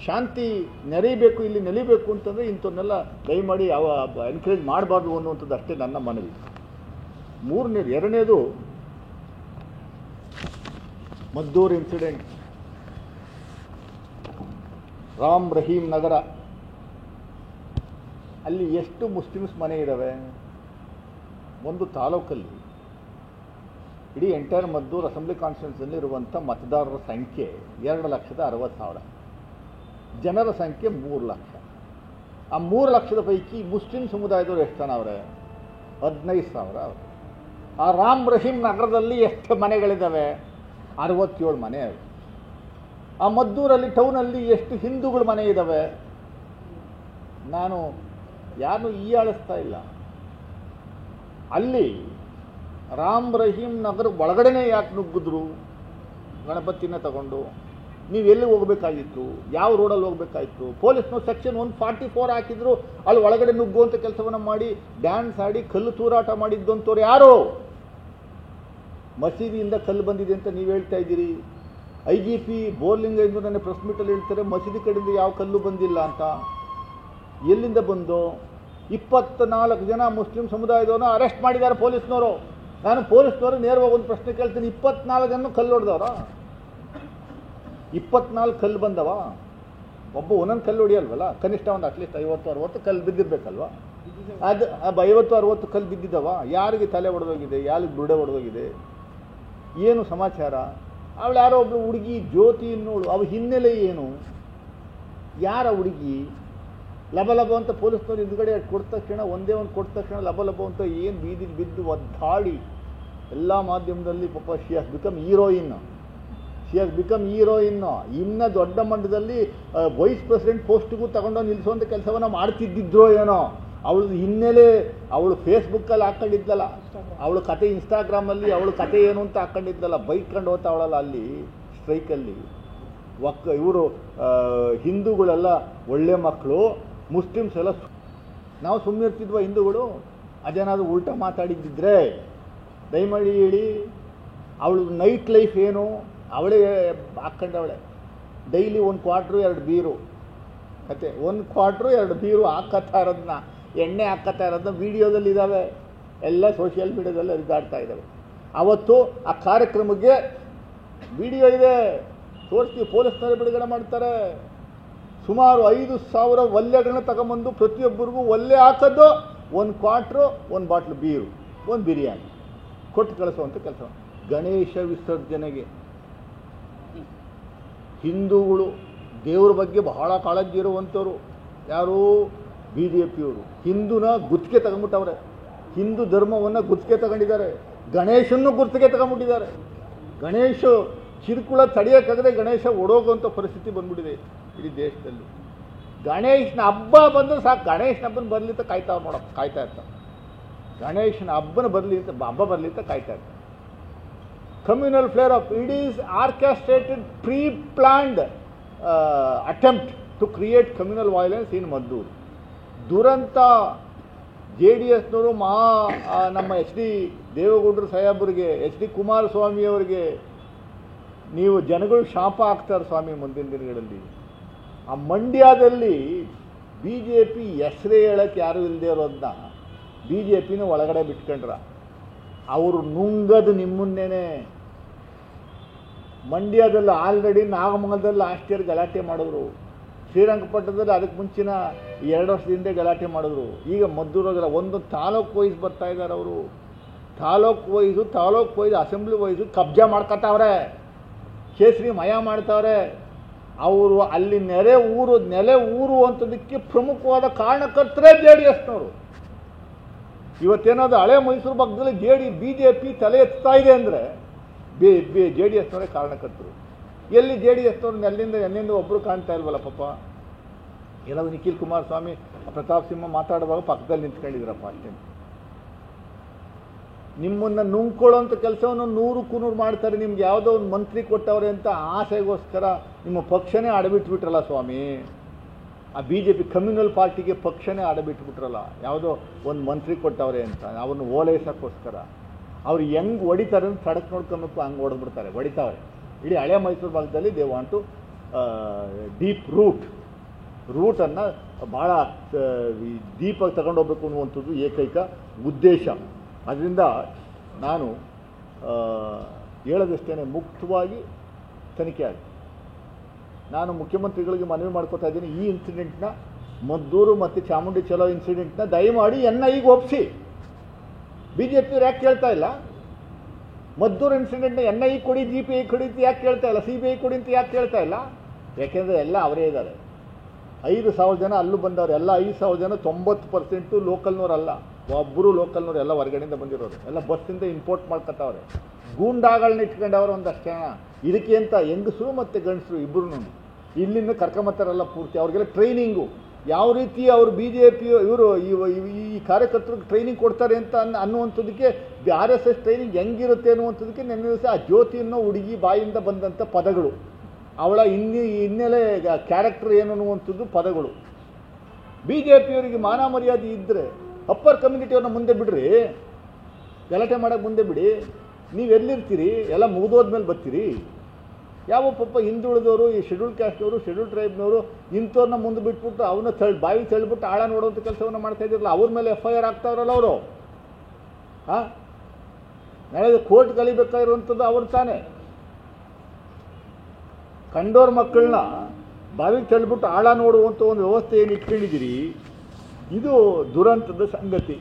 ಶಾಂತಿ ನೆರೀಬೇಕು, ಇಲ್ಲಿ ನೆಲಿಬೇಕು ಅಂತಂದರೆ ಇಂಥವನ್ನೆಲ್ಲ ದಯಮಾಡಿ ಎನ್ಕರೇಜ್ ಮಾಡಬಾರ್ದು ಅನ್ನುವಂಥದ್ದು ಅಷ್ಟೇ ನನ್ನ ಮನವಿ. ಎರಡನೇದು ಮದ್ದೂರು ಇನ್ಸಿಡೆಂಟ್, ರಾಮ್ ರಹೀಂ ನಗರ, ಅಲ್ಲಿ ಎಷ್ಟು ಮುಸ್ಲಿಮ್ಸ್ ಮನೆ ಇದ್ದಾವೆ? ಒಂದು ತಾಲೂಕಲ್ಲಿ ಇಡೀ ಎಂಟೈರ್ ಮದ್ದೂರು ಅಸೆಂಬ್ಲಿ ಕಾನ್ಸ್ಟಿಟ್ಯೂನ್ಸಿಯಲ್ಲಿ ಇರುವಂಥ ಮತದಾರರ ಸಂಖ್ಯೆ 2,60,000, ಜನರ ಸಂಖ್ಯೆ 3 ಲಕ್ಷ. ಆ 3 ಲಕ್ಷದ ಪೈಕಿ ಮುಸ್ಲಿಂ ಸಮುದಾಯದವರು ಎಷ್ಟು ಜನ ಅವರೇ? 15,000 ಅವರು. ಆ ರಾಮ್ ರಹೀಂ ನಗರದಲ್ಲಿ ಎಷ್ಟು ಮನೆಗಳಿದ್ದಾವೆ? 67 ಮನೆ ಅವೆ. ಆ ಮದ್ದೂರಲ್ಲಿ ಟೌನಲ್ಲಿ ಎಷ್ಟು ಹಿಂದೂಗಳ ಮನೆ ಇದ್ದಾವೆ? ನಾನು ಯಾರನ್ನೂ ಆಳಿಸ್ತಾ ಇಲ್ಲ. ಅಲ್ಲಿ ರಾಮ್ ರಹೀಂ ನಗರ ಒಳಗಡೆನೇ ಯಾಕೆ ನುಗ್ಗಿದ್ರು? ಗಣಪತಿನ ತಗೊಂಡು ನೀವು ಎಲ್ಲಿ ಹೋಗಬೇಕಾಗಿತ್ತು? ಯಾವ ರೋಡಲ್ಲಿ ಹೋಗಬೇಕಾಗಿತ್ತು? ಪೊಲೀಸ್ನವ್ರು ಸೆಕ್ಷನ್ 144 ಹಾಕಿದ್ರು, ಅಲ್ಲಿ ಒಳಗಡೆ ನುಗ್ಗುವಂಥ ಕೆಲಸವನ್ನು ಮಾಡಿ ಡ್ಯಾನ್ಸ್ ಆಡಿ ಕಲ್ಲು ತೂರಾಟ ಮಾಡಿದ್ದಂಥವ್ರು ಯಾರು? ಮಸೀದಿಯಿಂದ ಕಲ್ಲು ಬಂದಿದೆ ಅಂತ ನೀವು ಹೇಳ್ತಾ ಇದ್ದೀರಿ. IGP ಬೋರ್ಲಿಂಗೇಂದ್ರ ನನ್ನ ಪ್ರೆಸ್ ಮೀಟಲ್ಲಿ ಹೇಳ್ತಾರೆ ಮಸೀದಿ ಕಡೆಯಿಂದ ಯಾವ ಕಲ್ಲು ಬಂದಿಲ್ಲ ಅಂತ. ಎಲ್ಲಿಂದ ಬಂದು? 24 ಜನ ಮುಸ್ಲಿಂ ಸಮುದಾಯದವನ್ನ ಅರೆಸ್ಟ್ ಮಾಡಿದ್ದಾರೆ ಪೊಲೀಸ್ನವರು. ನಾನು ಪೊಲೀಸ್ನವರು ನೇರವಾಗಿ ಒಂದು ಪ್ರಶ್ನೆ ಕೇಳ್ತೀನಿ, 24 ಜನ ಕಲ್ಲು ಹೊಡೆದವ್ರ? 24 ಕಲ್ಲು ಬಂದವ? ಒಬ್ಬ ಒಂದೊಂದು ಕಲ್ಲು ಹೊಡಿಯಲ್ವಲ್ಲ, ಕನಿಷ್ಠ ಒಂದು ಅಟ್ಲೀಸ್ಟ್ 50-60 ಕಲ್ಲು ಬಿದ್ದಿರ್ಬೇಕಲ್ವ? ಅದು 50-60 ಕಲ್ಲು ಬಿದ್ದಿದ್ದವ? ಯಾರಿಗೆ ತಲೆ ಹೊಡೆದೋಗಿದೆ? ಯಾರಿಗೆ ಬುರುಡೆ ಹೊಡೆದೋಗಿದೆ? ಏನು ಸಮಾಚಾರ? ಅವಳು ಯಾರೋ ಒಬ್ಳು ಹುಡುಗಿ ಜ್ಯೋತಿ ಅನ್ನೋಳು, ಅವಳ ಹಿನ್ನೆಲೆ ಏನು? ಯಾರ ಹುಡುಗಿ? ಲಬ ಅಂತ ಪೊಲೀಸ್ನವ್ರು ಹಿಂದ್ಗಡೆ ಕೊಟ್ಟ ತಕ್ಷಣ ಒಂದೇ ಒಂದು ಕೊಟ್ಟ ತಕ್ಷಣ ಲಬ ಅಂತ ಏನು ಬೀದಿಲಿ ಬಿದ್ದು ಒದ್ದಾಡಿ ಎಲ್ಲ ಮಾಧ್ಯಮದಲ್ಲಿ ಪಾಪ ಶಿ ಹ್ಯಾಸ್ ಬಿಕಮ್ ಹೀರೋಯಿನ್. ಇನ್ನು ದೊಡ್ಡ ಮಟ್ಟದಲ್ಲಿ ವೈಸ್ ಪ್ರೆಸಿಡೆಂಟ್ ಪೋಸ್ಟಿಗೂ ತಗೊಂಡು ನಿಲ್ಲಿಸುವಂಥ ಕೆಲಸವನ್ನು ಮಾಡ್ತಿದ್ದಿದ್ರೋ ಏನೋ. ಅವಳು ಹಿನ್ನೆಲೆ ಅವಳು ಫೇಸ್ಬುಕ್ಕಲ್ಲಿ ಹಾಕ್ಕೊಂಡಿದ್ದಲ್ಲ, ಅವಳು ಕತೆ ಇನ್ಸ್ಟಾಗ್ರಾಮಲ್ಲಿ ಅವಳು ಕತೆ ಏನು ಅಂತ ಹಾಕ್ಕೊಂಡಿದ್ದಲ್ಲ, ಬೈಕ್ಕೊಂಡು ಹೋಗ್ತಾವಳಲ್ಲ ಅಲ್ಲಿ ಸ್ಟ್ರೈಕಲ್ಲಿ. ಇವರು ಹಿಂದೂಗಳೆಲ್ಲ ಒಳ್ಳೆ ಮಕ್ಕಳು, ಮುಸ್ಲಿಮ್ಸ್ ಎಲ್ಲ ನಾವು ಸುಮ್ಮನೆ ಇರ್ತಿದ್ವ ಹಿಂದೂಗಳು? ಅದೇನಾದರೂ ಉಲ್ಟಾ ಮಾತಾಡಿದ್ದಿದ್ರೆ ದಯಮಾಡಿ ಹೇಳಿ. ಅವಳು ನೈಟ್ ಲೈಫ್ ಏನು? ಅವಳೇ ಹಾಕ್ಕೊಂಡವಳೆ ಡೈಲಿ 1 ಕ್ವಾರ್ಟ್ರು 2 ಬೀರು ಕತೆ, 1 ಕ್ವಾರ್ಟ್ರು 2 ಬೀರು ಹಾಕತ್ತಾ ಇರೋದನ್ನ, ಎಣ್ಣೆ ಹಾಕತ್ತಾ ಇರೋದನ್ನ ವೀಡಿಯೋದಲ್ಲಿ ಇದ್ದಾವೆ, ಎಲ್ಲ ಸೋಷಿಯಲ್ ಮೀಡಿಯಾದಲ್ಲಿ ಹರಿದಾಡ್ತಾ ಇದ್ದಾವೆ. ಅವತ್ತು ಆ ಕಾರ್ಯಕ್ರಮಕ್ಕೆ ವಿಡಿಯೋ ಇದೆ, ತೋರಿಸ್ತೀವಿ, ಪೊಲೀಸ್ನವರೇ ಬಿಡುಗಡೆ ಮಾಡ್ತಾರೆ. ಸುಮಾರು 5,000 ಒಲ್ಲೆಗಳನ್ನ ತಗೊಂಬಂದು ಪ್ರತಿಯೊಬ್ಬರಿಗೂ ಒಲ್ಲೆ ಹಾಕೋದು 1 ಕ್ವಾರ್ಟ್ರು 1 ಬಾಟ್ಲು ಬೀರು 1 ಬಿರಿಯಾನಿ ಕೊಟ್ಟು ಕಳಿಸುವಂಥ ಕೆಲಸ. ಗಣೇಶ ವಿಸರ್ಜನೆಗೆ ಹಿಂದೂಗಳು ದೇವ್ರ ಬಗ್ಗೆ ಬಹಳ ಕಾಳಜಿ ಇರುವಂಥವ್ರು ಯಾರು? BJPಯವರು. ಹಿಂದೂನ ಗುತ್ತಿಗೆ ತಗೊಂಡ್ಬಿಟ್ಟವ್ರೆ, ಹಿಂದೂ ಧರ್ಮವನ್ನು ಗುತ್ತಿಗೆ ತಗೊಂಡಿದ್ದಾರೆ, ಗಣೇಶನ್ನು ಗುತ್ತಿಗೆ ತಗೊಂಡ್ಬಿಟ್ಟಿದ್ದಾರೆ. ಗಣೇಶ ಕಿರುಕುಳ ತಡೆಯೋಕ್ಕಾಗದೆ ಗಣೇಶ ಓಡೋಗುವಂಥ ಪರಿಸ್ಥಿತಿ ಬಂದ್ಬಿಟ್ಟಿದೆ ಇಡೀ ದೇಶದಲ್ಲಿ. ಗಣೇಶನ ಹಬ್ಬ ಬಂದರೆ ಸಾಕು, ಗಣೇಶನ ಹಬ್ಬನ ಬರಲಿ ಅಂತ ಕಾಯ್ತಾ ಇರ್ತಾರೆ. ಗಣೇಶನ ಹಬ್ಬನ ಬರಲಿ ಅಂತ ಹಬ್ಬ ಬರಲಿ ಅಂತ ಕಾಯ್ತಾ ಇರ್ತಾರೆ. Communal flare of it is orchestrated preplanned attempt to create communal violence in Maddur. ದುರಂತ. JDSನವರು ನಮ್ಮ HD ದೇವೇಗೌಡರು ಸಾಹೇಬರಿಗೆ, HD ಕುಮಾರಸ್ವಾಮಿಯವರಿಗೆ ನೀವು ಜನಗಳು ಶಾಪ ಆಗ್ತಾರೆ ಸ್ವಾಮಿ ಮುಂದಿನ ದಿನಗಳಲ್ಲಿ. ಆ ಮಂಡ್ಯದಲ್ಲಿ BJP ಹೆಸರೇ ಹೇಳಕ್ಕೆ ಯಾರು ಇಲ್ಲದೆ ಇರೋದನ್ನ BJPನ ಒಳಗಡೆ ಬಿಟ್ಕೊಂಡ್ರ. ಅವರು ನುಂಗದು ನಿಮ್ಮನ್ನೇನೆ. ಮಂಡ್ಯದಲ್ಲಿ ಆಲ್ರೆಡಿ ನಾಗಮಂಗಲದಲ್ಲಿ ಲಾಸ್ಟ್ ಇಯರ್ ಗಲಾಟೆ ಮಾಡಿದ್ರು, ಶ್ರೀರಂಗಪಟ್ಟಣದಲ್ಲಿ ಅದಕ್ಕೆ ಮುಂಚಿನ 2 ವರ್ಷದಿಂದ ಗಲಾಟೆ ಮಾಡಿದ್ರು. ಈಗ ಮದ್ದೂರಾಗಲ್ಲ, ಒಂದು ತಾಲೂಕು ವೈಸ್ ಬರ್ತಾ ಇದ್ದಾರೆ ಅವರು. ತಾಲೂಕು ವೈಸು ಅಸೆಂಬ್ಲಿ ವೈಸು ಕಬ್ಜಾ ಮಾಡ್ಕೊತಾವ್ರೆ, ಕೇಸರಿ ಮಯ ಮಾಡ್ತಾವ್ರೆ. ಅವರು ಅಲ್ಲಿ ನೆರೆ ಊರು ಅಂತದಕ್ಕೆ ಪ್ರಮುಖವಾದ ಕಾರಣಕರ್ತರೇ JDSನವರು. ಇವತ್ತೇನಾದ್ರು ಹಳೆ ಮೈಸೂರು ಭಾಗದಲ್ಲಿ BJP ತಲೆ ಎತ್ತಾ ಇದೆ ಅಂದರೆ JDSನವರೇ ಕಾರಣಕರ್ತರು. ಎಲ್ಲಿ JDSನವ್ರು ಎಲ್ಲಿಂದ ಒಬ್ಬರು ಕಾಣ್ತಾ ಇಲ್ವಲ್ಲ ಪಾಪ. ಎಲ್ಲವೂ ನಿಖಿಲ್ ಕುಮಾರಸ್ವಾಮಿ, ಪ್ರತಾಪ್ ಸಿಂಹ ಮಾತಾಡುವಾಗ ಪಕ್ಕದಲ್ಲಿ ನಿಂತ್ಕೊಂಡಿದ್ರಪ್ಪ ಅಷ್ಟೇ. ನಿಮ್ಮನ್ನು ನುಂಗ್ಕೊಳ್ಳೋಂಥ ಕೆಲಸವನ್ನು 100ಕ್ಕೂ ಮಾಡ್ತಾರೆ. ನಿಮ್ಗೆ ಯಾವುದೋ ಒಂದು ಮಂತ್ರಿ ಕೊಟ್ಟವ್ರೆ ಅಂತ ಆಸೆಗೋಸ್ಕರ ನಿಮ್ಮ ಪಕ್ಷನೇ ಅಡಬಿಟ್ಬಿಟ್ರಲ್ಲ ಸ್ವಾಮಿ. ಆ BJP ಕಮ್ಯುನಲ್ ಪಾರ್ಟಿಗೆ ಪಕ್ಷನೇ ಅಡಬಿಟ್ಬಿಟ್ರಲ್ಲ, ಯಾವುದೋ ಒಂದು ಮಂತ್ರಿ ಕೊಟ್ಟವ್ರೆ ಅಂತ ಅವ್ರನ್ನ ಓಲೈಸೋಕ್ಕೋಸ್ಕರ. ಅವ್ರು ಹೆಂಗೆ ಹೊಡಿತಾರೆ ಅಂತ ಸಡಕ್ ನೋಡ್ಕೊಬೇಕು, ಹಂಗೆ ಹೊಡೆದ್ಬಿಡ್ತಾರೆ, ಹೊಡಿತಾವ್ರೆ. ಇಡೀ ಹಳೆ ಮೈಸೂರು ಭಾಗದಲ್ಲಿ ದೇ ವಾಂಟ್ ಟು ಡೀಪ್ ರೂಟನ್ನು ಭಾಳ ಡೀಪಾಗಿ ತಗೊಂಡೋಗ್ಬೇಕು ಅನ್ನುವಂಥದ್ದು ಏಕೈಕ ಉದ್ದೇಶ. ಅದರಿಂದ ನಾನು ಹೇಳೋದಷ್ಟೇ, ಮುಕ್ತವಾಗಿ ತನಿಖೆ ಆಗಿ ನಾನು ಮುಖ್ಯಮಂತ್ರಿಗಳಿಗೆ ಮನವಿ ಮಾಡ್ಕೊತಾ ಇದ್ದೀನಿ, ಈ ಇನ್ಸಿಡೆಂಟ್ನ ಮದ್ದೂರು ಮತ್ತು ಚಾಮುಂಡಿ ಚಲೋ ಇನ್ಸಿಡೆಂಟ್ನ ದಯಮಾಡಿ NIAಗೆ ಒಪ್ಪಿಸಿ. BJP ಯಾಕೆ ಕೇಳ್ತಾ ಇಲ್ಲ? ಮದ್ದೂರು ಇನ್ಸಿಡೆಂಟ್ನ NIA ಕೊಡಿ, GPI ಕೊಡಿ ಅಂತ ಯಾಕೆ ಕೇಳ್ತಾ ಇಲ್ಲ? CBI ಕೊಡಿ ಅಂತ ಯಾಕೆ ಕೇಳ್ತಾ ಇಲ್ಲ? ಯಾಕೆಂದರೆ ಎಲ್ಲ ಅವರೇ ಇದ್ದಾರೆ. 5,000 ಜನ ಅಲ್ಲೂ ಬಂದವರು, ಎಲ್ಲ 5,000 ಜನ 90% ಲೋಕಲ್ನವ್ರಲ್ಲ, ಒಬ್ಬರು ಲೋಕಲ್ನವ್ರು, ಎಲ್ಲ ಹೊರಗಡೆಯಿಂದ ಬಂದಿರೋರು, ಎಲ್ಲ ಬಸ್ಸಿಂದ ಇಂಪೋರ್ಟ್ ಮಾಡ್ಕೊತಾವ್ರೆ. ಗೂಂಡಾಗಳನ್ನ ಇಟ್ಕೊಂಡವ್ರು ಒಂದಷ್ಟು ಜನ. ಇದಕ್ಕೆ ಅಂತ ಹೆಂಗಸರು ಮತ್ತು ಗಂಡಸರು ಇಬ್ಬರು ಇಲ್ಲಿಂದ ಕರ್ಕೊಂಬತ್ತಾರಲ್ಲ ಪೂರ್ತಿ. ಅವ್ರಿಗೆಲ್ಲ ಟ್ರೈನಿಂಗು ಯಾವ ರೀತಿ ಅವರು BJP ಇವರು ಈ ಕಾರ್ಯಕರ್ತರಿಗೆ ಟ್ರೈನಿಂಗ್ ಕೊಡ್ತಾರೆ ಅಂತ ಅನ್ನುವಂಥದ್ದಕ್ಕೆ RSS ಟ್ರೈನಿಂಗ್ ಹೆಂಗಿರುತ್ತೆ ಅನ್ನುವಂಥದ್ದಕ್ಕೆ ನೆನ್ನೆ ದಿವಸ ಆ ಜ್ಯೋತಿ ಅನ್ನೋ ಹುಡುಗಿ ಬಾಯಿಂದ ಬಂದಂಥ ಪದಗಳು, ಅವಳ ಹಿನ್ನೆಲೆ ಕ್ಯಾರೆಕ್ಟರ್ ಏನು ಅನ್ನುವಂಥದ್ದು ಪದಗಳು. BJPಯವರಿಗೆ ಮಾನ ಮರ್ಯಾದೆ ಇದ್ದರೆ ಅಪ್ಪರ್ ಕಮ್ಯುನಿಟಿಯವ್ರನ್ನ ಮುಂದೆ ಬಿಡ್ರಿ, ಗಲಾಟೆ ಮಾಡೋಕ್ಕೆ ಮುಂದೆ ಬಿಡಿ. ನೀವು ಎಲ್ಲಿರ್ತೀರಿ? ಎಲ್ಲ ಮುಗಿದೋದ್ಮೇಲೆ ಬರ್ತೀರಿ. ಯಾವ ಪಾಪ ಹಿಂದುಳಿದವರು, ಈ ಶೆಡ್ಯೂಲ್ ಕ್ಯಾಸ್ಟ್ನವರು, ಶೆಡ್ಯೂಲ್ ಟ್ರೈಬ್ನವರು ಇಂಥವ್ರನ್ನ ಮುಂದೆ ಬಿಟ್ಬಿಟ್ಟು ಅವನ್ನ ಬಾವಿ ತಳ್ಳಿಬಿಟ್ಟು ಆಳ ನೋಡುವಂಥ ಕೆಲಸವನ್ನು ಮಾಡ್ತಾ ಇದ್ದಿರಲ್ಲ. ಅವ್ರ ಮೇಲೆ FIR ಆಗ್ತಾವ್ರಲ್ಲ ಅವರು. ನಾಳೆ ಕೋರ್ಟ್ ಕಲಿಬೇಕಾಗಿರುವಂಥದ್ದು ಅವ್ರು ತಾನೇ. ಕಂಡೋರ ಮಕ್ಕಳನ್ನ ಬಾವಿಗೆ ತಳ್ಳಿಬಿಟ್ಟು ಆಳ ನೋಡುವಂಥ ಒಂದು ವ್ಯವಸ್ಥೆ ಏನು ಇಟ್ಕೊಂಡಿದ್ದೀರಿ, ಇದು ದುರಂತದ ಸಂಗತಿ.